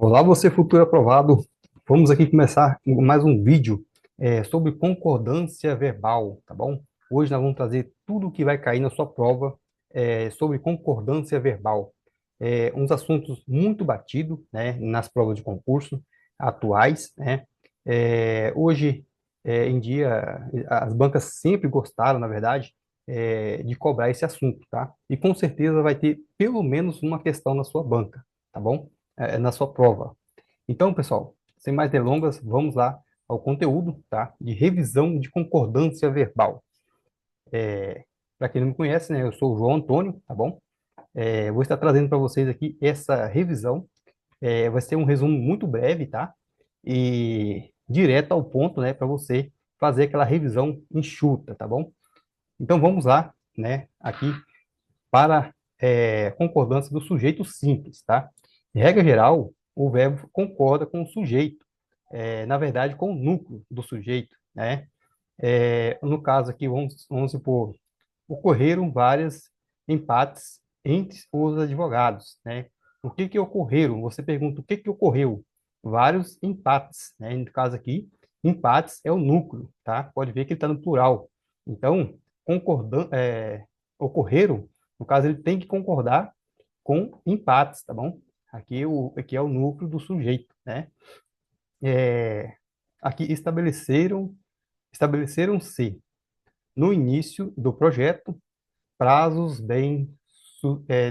Olá, você futuro aprovado. Vamos aqui começar mais um vídeo sobre concordância verbal, tá bom? Hoje nós vamos trazer tudo o que vai cair na sua prova sobre concordância verbal. Uns assuntos muito batidos, né, nas provas de concurso atuais, né? Hoje em dia, as bancas sempre gostaram, na verdade, de cobrar esse assunto, tá? E com certeza vai ter pelo menos uma questão na sua banca, tá bom? Na sua prova. Então, pessoal, sem mais delongas, vamos lá ao conteúdo, tá? De revisão de concordância verbal. Para quem não me conhece, né, eu sou o João Antônio, tá bom? Vou estar trazendo para vocês aqui essa revisão. Vai ser um resumo muito breve, tá? E direto ao ponto, né, para você fazer aquela revisão enxuta, tá bom? Então, vamos lá, né, aqui para concordância do sujeito simples, tá? Em regra geral, o verbo concorda com o sujeito, na verdade, com o núcleo do sujeito, né? No caso aqui, vamos supor, ocorreram vários empates entre os advogados, né? O que que ocorreram? Você pergunta o que que ocorreu? Vários empates, né? No caso aqui, empates é o núcleo, tá? Pode ver que ele está no plural. Então, ocorreram, no caso, ele tem que concordar com empates, tá bom? Aqui é o núcleo do sujeito, né? É, aqui estabeleceram-se no início do projeto prazos bem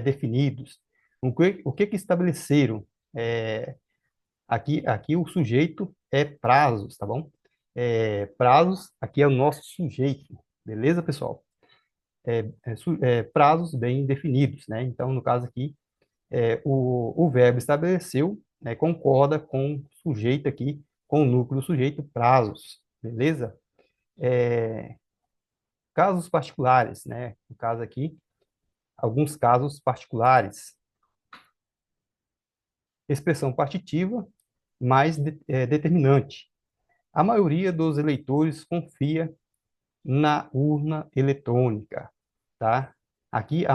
definidos. O que que estabeleceram? É, aqui o sujeito é prazos, tá bom? Prazos, aqui é o nosso sujeito, beleza, pessoal? Prazos bem definidos, né? Então, no caso aqui, o verbo estabeleceu, né, concorda com o sujeito aqui, com o núcleo do sujeito, prazos, beleza? É, casos particulares, né? No caso aqui, alguns casos particulares. Expressão partitiva mais determinante. A maioria dos eleitores confia na urna eletrônica, tá? Aqui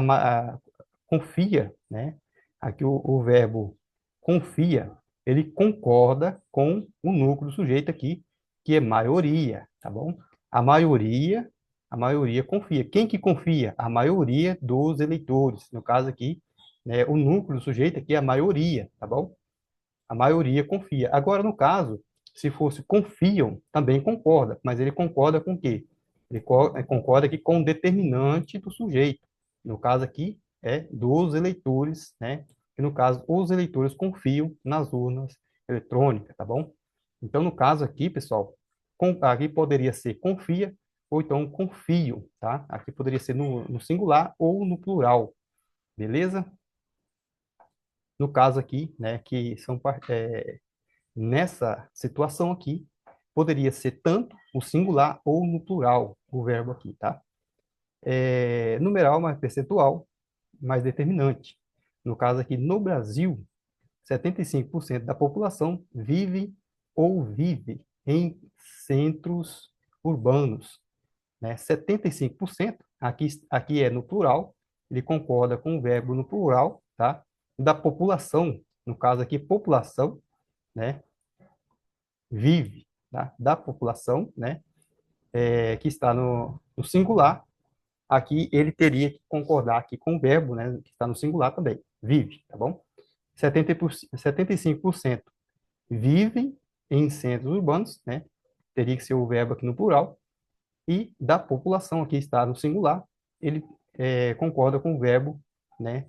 confia, né? Aqui o verbo confia, ele concorda com o núcleo do sujeito aqui, que é maioria, tá bom? A maioria, a maioria confia. Quem que confia? A maioria dos eleitores. No caso aqui, né, o núcleo do sujeito aqui é a maioria, tá bom? A maioria confia. Agora, no caso, se fosse confiam, também concorda, mas ele concorda com o quê? Concorda aqui com o determinante do sujeito. No caso aqui, é dos eleitores, né? E no caso, os eleitores confiam nas urnas eletrônicas, tá bom? Então, no caso aqui, pessoal, aqui poderia ser confia ou então confio, tá? Aqui poderia ser no singular ou no plural, beleza? No caso aqui, né, que são nessa situação aqui, poderia ser tanto o singular ou no plural, o verbo aqui, tá? Numeral mais percentual, mais determinante. No caso aqui, no Brasil, 75% da população vive ou vive em centros urbanos, né? 75%, aqui é no plural, ele concorda com o verbo no plural, tá? Da população, no caso aqui, população, né? Vive, tá? Da população, né? Que está no singular, aqui ele teria que concordar aqui com o verbo, né? Que está no singular também, vive, tá bom? 75% vivem em centros urbanos, né? Teria que ser o verbo aqui no plural, e da população aqui está no singular, ele concorda com o verbo, né?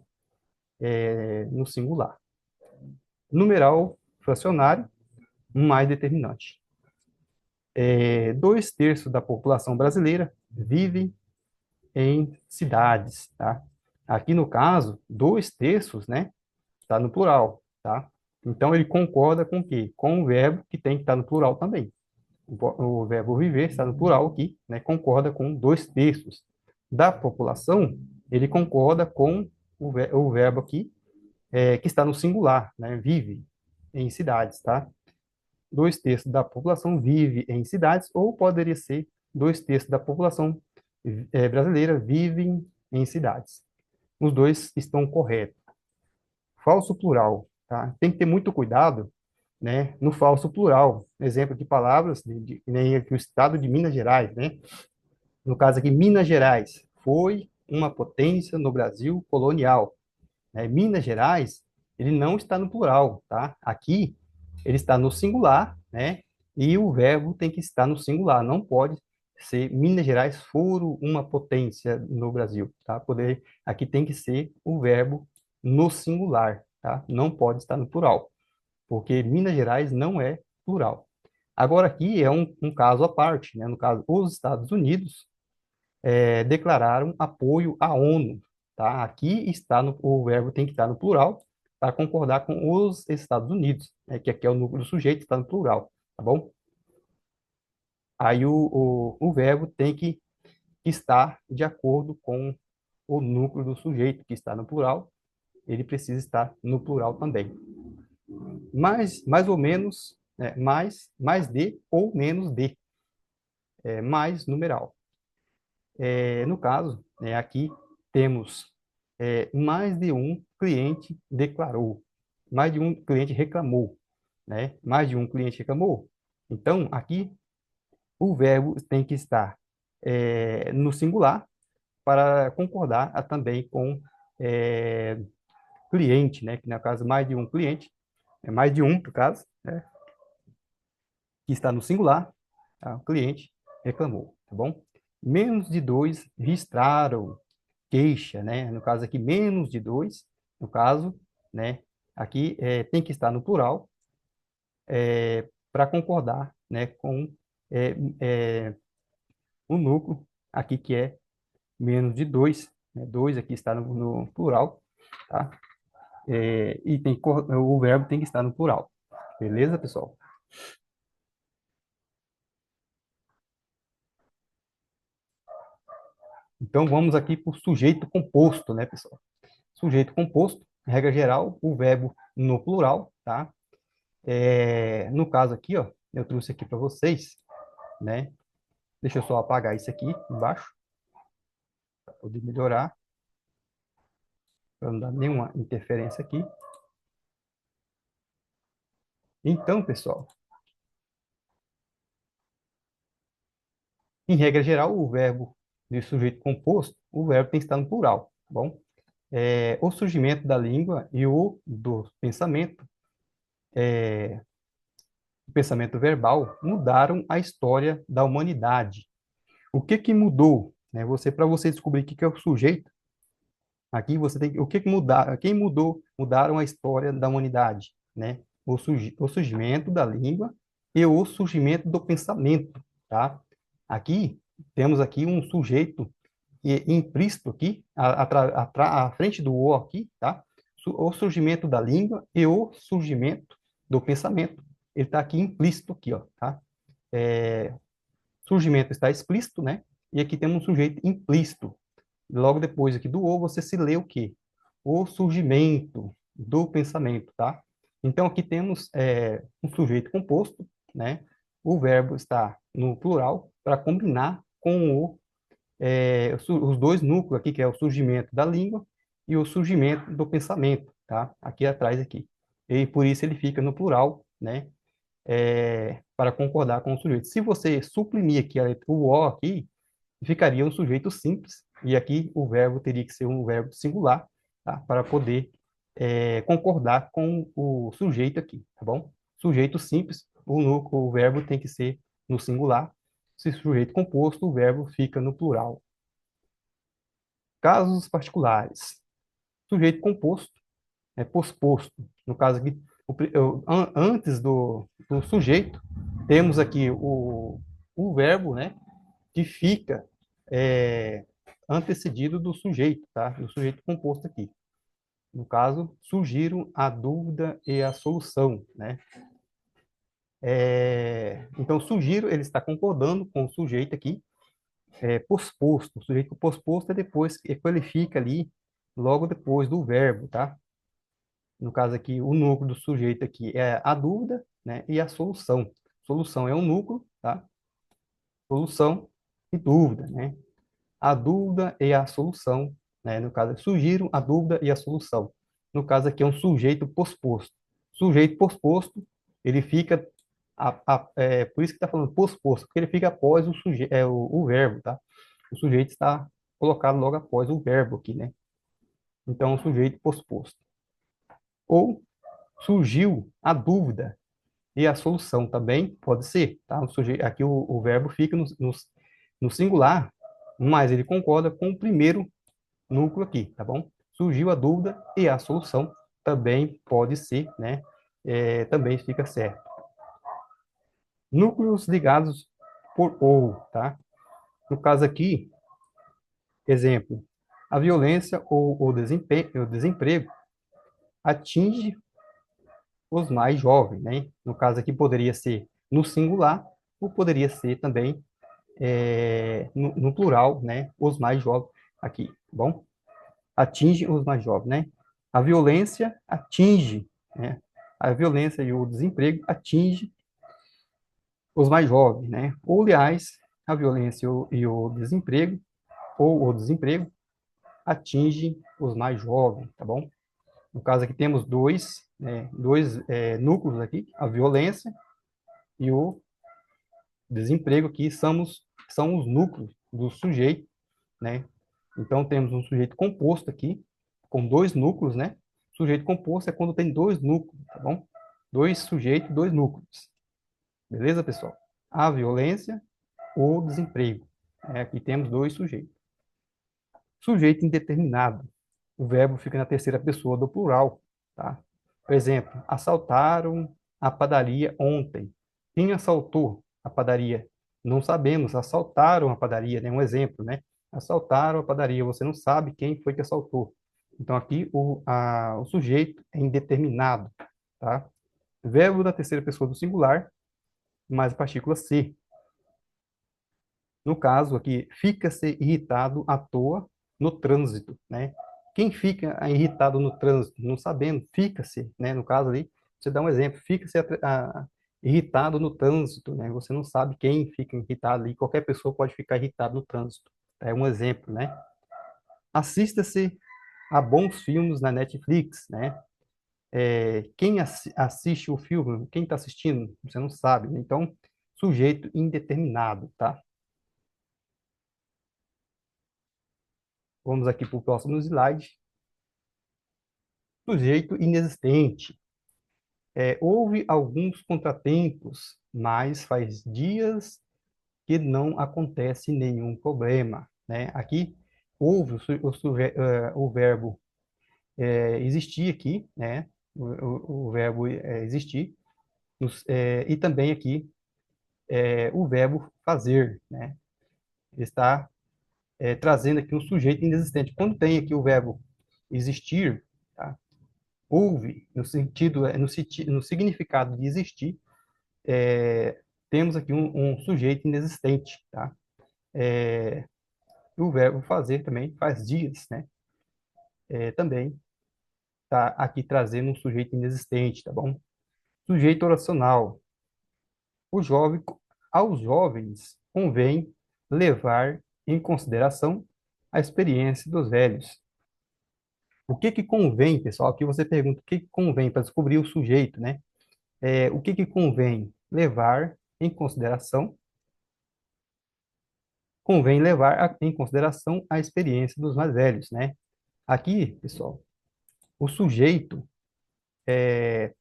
No singular. Numeral fracionário mais determinante. 2/3 da população brasileira vive em cidades, tá? Aqui no caso, 2/3, né? Está no plural, tá? Então ele concorda com o quê? Com o verbo que tem que estar no plural também. O verbo viver está no plural aqui, né? Concorda com 2/3 da população. Ele concorda com o verbo aqui que está no singular, né? Vive em cidades, tá? 2/3 da população vive em cidades, ou poderia ser 2/3 da população brasileira vivem em cidades. Os dois estão corretos. Falso plural. tá? Tem que ter muito cuidado, né, no falso plural. Exemplo de palavras, que nem aqui o estado de Minas Gerais, né? No caso aqui, Minas Gerais foi uma potência no Brasil colonial, né? Minas Gerais, ele não está no plural, tá? Aqui, ele está no singular, né? E o verbo tem que estar no singular, não pode ser Minas Gerais foram uma potência no Brasil, tá? Poder, aqui tem que ser o verbo no singular, tá? Não pode estar no plural, porque Minas Gerais não é plural. Agora aqui é um caso à parte, né? No caso, os Estados Unidos declararam apoio à ONU, tá? Aqui está o verbo tem que estar no plural para concordar com os Estados Unidos, né? Que aqui é o núcleo do sujeito, está no plural, tá bom? Aí o verbo tem que estar de acordo com o núcleo do sujeito, que está no plural, ele precisa estar no plural também. Mais ou menos, mais de ou menos de, mais numeral. No caso, aqui temos mais de um cliente declarou, mais de um cliente reclamou, né? Mais de um cliente reclamou. Então, aqui o verbo tem que estar no singular para concordar também com é, cliente, né? Que no caso mais de um cliente, é mais de um, no caso, né? Que está no singular, tá? O cliente reclamou, tá bom? Menos de dois registraram queixa, né? No caso aqui, menos de dois, no caso, né? Aqui tem que estar no plural para concordar, né? Com é, é, o núcleo aqui que é menos de dois, né? Dois aqui está no plural, tá? E o verbo tem que estar no plural. Beleza, pessoal? Então vamos aqui para o sujeito composto, né, pessoal? Sujeito composto, regra geral, o verbo no plural, tá? No caso aqui, ó, eu trouxe aqui para vocês, né? Deixa eu só apagar isso aqui embaixo, para poder melhorar, para não dar nenhuma interferência aqui. Então, pessoal, em regra geral, o verbo de sujeito composto, o verbo tem que estar no plural, tá bom? O surgimento da língua e o do pensamento verbal mudaram a história da humanidade. O que que mudou? Né? Para você descobrir o que que é o sujeito, aqui você tem o que que mudar, quem mudaram a história da humanidade, né? O surgimento da língua e o surgimento do pensamento, tá? Aqui temos aqui um sujeito implícito aqui, à frente do o aqui, tá? O surgimento da língua e o surgimento do pensamento. Ele está aqui implícito aqui, ó, tá? Surgimento está explícito, né? E aqui temos um sujeito implícito. Logo depois aqui do o, você se lê o quê? O surgimento do pensamento, tá? Então, aqui temos um sujeito composto, né? O verbo está no plural para combinar com os dois núcleos aqui, que é o surgimento da língua e o surgimento do pensamento, tá? Aqui atrás, aqui. E por isso ele fica no plural, né? Para concordar com o sujeito. Se você suprimir aqui o o aqui, ficaria um sujeito simples, e aqui o verbo teria que ser um verbo singular, tá? Para poder concordar com o sujeito aqui, tá bom? Sujeito simples, o verbo tem que ser no singular. Se sujeito composto, o verbo fica no plural. Casos particulares. Sujeito composto é posposto. No caso aqui, antes do sujeito, temos aqui o verbo, né? Que fica antecedido do sujeito, tá? Do sujeito composto aqui. No caso, surgiram a dúvida e a solução, né? Então, surgiram, ele está concordando com o sujeito aqui, posposto. O sujeito posposto é depois, qualifica ali, logo depois do verbo, tá? No caso aqui, o núcleo do sujeito aqui é a dúvida, né? E a solução. Solução é o núcleo, tá? Solução e dúvida, né? A dúvida e a solução, né? No caso, surgiram a dúvida e a solução. No caso aqui é um sujeito posposto. Sujeito posposto, ele fica, por isso que está falando posposto, porque ele fica após o verbo, tá? O sujeito está colocado logo após o verbo aqui, né? Então, o sujeito posposto. Ou surgiu a dúvida e a solução também pode ser, tá? Aqui o verbo fica no singular, mas ele concorda com o primeiro núcleo aqui, tá bom? Surgiu a dúvida e a solução também pode ser, né? Também fica certo. Núcleos ligados por ou, tá? No caso aqui, exemplo, a violência ou o desemprego atinge os mais jovens, né? No caso aqui poderia ser no singular ou poderia ser também no plural, né? Os mais jovens aqui, tá bom? Atinge os mais jovens, né? A violência atinge, né? A violência e o desemprego atinge os mais jovens, né? Ou, aliás, a violência e o desemprego, ou o desemprego, atinge os mais jovens, tá bom? No caso aqui temos dois núcleos aqui, a violência e o desemprego aqui são os núcleos do sujeito, né? Então temos um sujeito composto aqui, com dois núcleos, né? Sujeito composto é quando tem dois núcleos, tá bom? Dois sujeitos, dois núcleos. Beleza, pessoal? A violência ou desemprego. Aqui temos dois sujeitos. Sujeito indeterminado. O verbo fica na terceira pessoa do plural, tá? Por exemplo, assaltaram a padaria ontem. Quem assaltou a padaria? Não sabemos. Assaltaram a padaria, né? Um exemplo, né? Assaltaram a padaria. Você não sabe quem foi que assaltou. Então, aqui o sujeito é indeterminado, tá? Verbo da terceira pessoa do singular, mais a partícula se. No caso aqui, fica-se irritado à toa no trânsito, né? Quem fica irritado no trânsito, não sabendo, fica-se, né? No caso ali, você dá um exemplo, fica-se irritado no trânsito, né? Você não sabe quem fica irritado ali, qualquer pessoa pode ficar irritado no trânsito. É um exemplo, né? Assista-se a bons filmes na Netflix, né? Quem assiste o filme, quem está assistindo, você não sabe, né? Então, sujeito indeterminado, tá? Vamos aqui para o próximo slide. Sujeito inexistente. Houve alguns contratempos, mas faz dias que não acontece nenhum problema, né? Aqui houve o verbo existir aqui, né? O verbo existir, e também aqui o verbo fazer, né? Está trazendo aqui um sujeito inexistente. Quando tem aqui o verbo existir, tá? Houve, no significado de existir, temos aqui um sujeito inexistente, tá? O verbo fazer também faz dias, né? Também está aqui trazendo um sujeito inexistente, tá bom? Sujeito oracional. O jovem, aos jovens convém levar em consideração a experiência dos velhos. O que que convém, pessoal? Aqui você pergunta o que que convém para descobrir o sujeito, né? O que que convém levar em consideração? Convém levar em consideração a experiência dos mais velhos, né? Aqui, pessoal, o sujeito é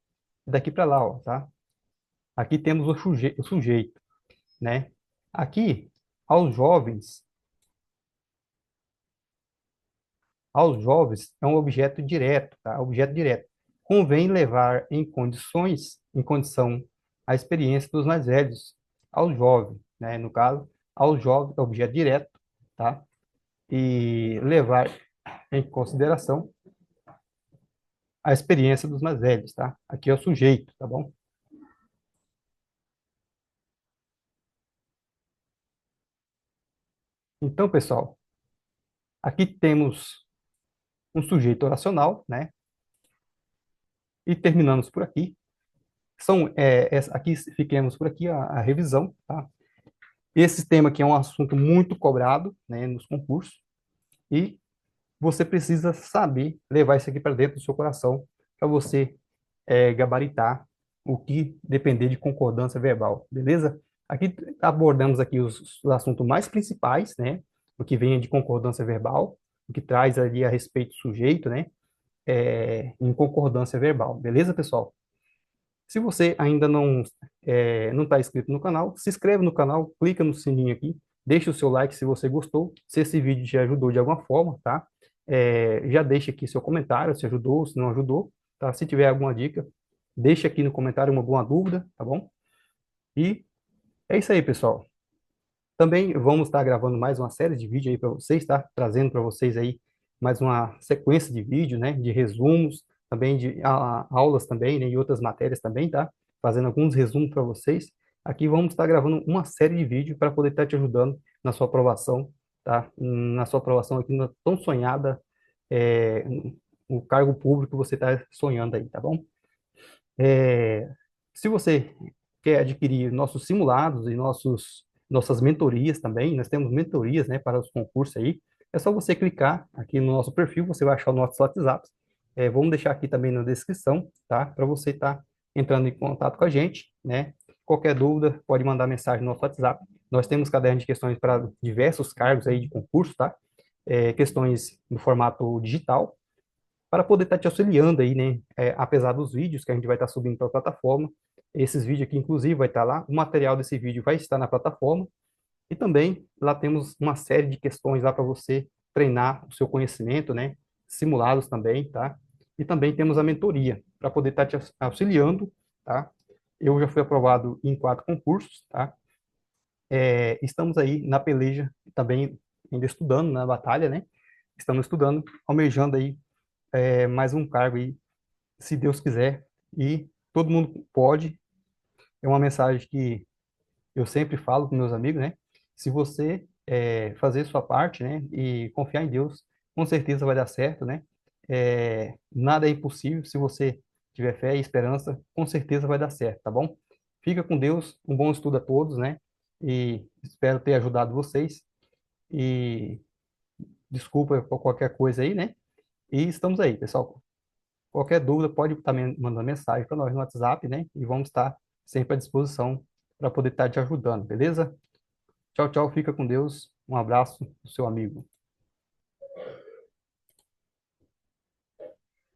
daqui para lá, ó, tá? Aqui temos o sujeito, né? Aqui, aos jovens, aos jovens é um objeto direto, tá? Objeto direto. Convém levar em condição a experiência dos mais velhos, aos jovens, né? No caso, aos jovens é objeto direto, tá? E levar em consideração a experiência dos mais velhos, tá? Aqui é o sujeito, tá bom? Então, pessoal, aqui temos um sujeito oracional, né? E terminamos por aqui. Aqui fiquemos por aqui a revisão, tá? Esse tema aqui é um assunto muito cobrado, né, nos concursos, e você precisa saber levar isso aqui para dentro do seu coração, para você gabaritar o que depender de concordância verbal, beleza? Aqui abordamos aqui os assuntos mais principais, né? O que vem de concordância verbal, o que traz ali a respeito do sujeito, né? Em concordância verbal, beleza, pessoal? Se você ainda não está inscrito no canal, se inscreve no canal, clica no sininho aqui, deixa o seu like se você gostou, se esse vídeo te ajudou de alguma forma, tá? Já deixa aqui seu comentário, se ajudou, se não ajudou, tá? Se tiver alguma dica, deixa aqui no comentário alguma dúvida, tá bom? E é isso aí, pessoal. Também vamos estar gravando mais uma série de vídeos aí para vocês, tá? Trazendo para vocês aí mais uma sequência de vídeo, né? De resumos, também de aulas também, né? E outras matérias também, tá? Fazendo alguns resumos para vocês. Aqui vamos estar gravando uma série de vídeos para poder estar te ajudando na sua aprovação, tá? Na sua aprovação aqui na tão sonhada, é, o cargo público que você está sonhando aí, tá bom? É, Se você quer adquirir nossos simulados e nossas mentorias também, nós temos mentorias, né, para os concursos aí, é só você clicar aqui no nosso perfil, você vai achar o nosso WhatsApp. Vamos deixar aqui também na descrição, tá? Para você estar entrando em contato com a gente, né? Qualquer dúvida, pode mandar mensagem no nosso WhatsApp. Nós temos caderno de questões para diversos cargos aí de concurso, tá? Questões no formato digital, para poder estar te auxiliando aí, né? Apesar dos vídeos que a gente vai estar subindo para a plataforma, esses vídeos aqui, inclusive, vai estar lá. O material desse vídeo vai estar na plataforma. E também lá temos uma série de questões lá para você treinar o seu conhecimento, né? Simulados também, tá? E também temos a mentoria para poder estar te auxiliando, tá? Eu já fui aprovado em 4 concursos, tá? Estamos aí na peleja, também ainda estudando na batalha, né? Estamos estudando, almejando aí mais um cargo aí, se Deus quiser, e todo mundo pode. É uma mensagem que eu sempre falo com meus amigos, né? Se você fazer sua parte, né, e confiar em Deus, com certeza vai dar certo, né? Nada é impossível. Se você tiver fé e esperança, com certeza vai dar certo, tá bom? Fica com Deus, um bom estudo a todos, né? E espero ter ajudado vocês. E desculpa por qualquer coisa aí, né? E estamos aí, pessoal. Qualquer dúvida, pode também mandar mensagem para nós no WhatsApp, né? E vamos estar sempre à disposição para poder estar te ajudando, beleza? Tchau, tchau, fica com Deus. Um abraço do seu amigo.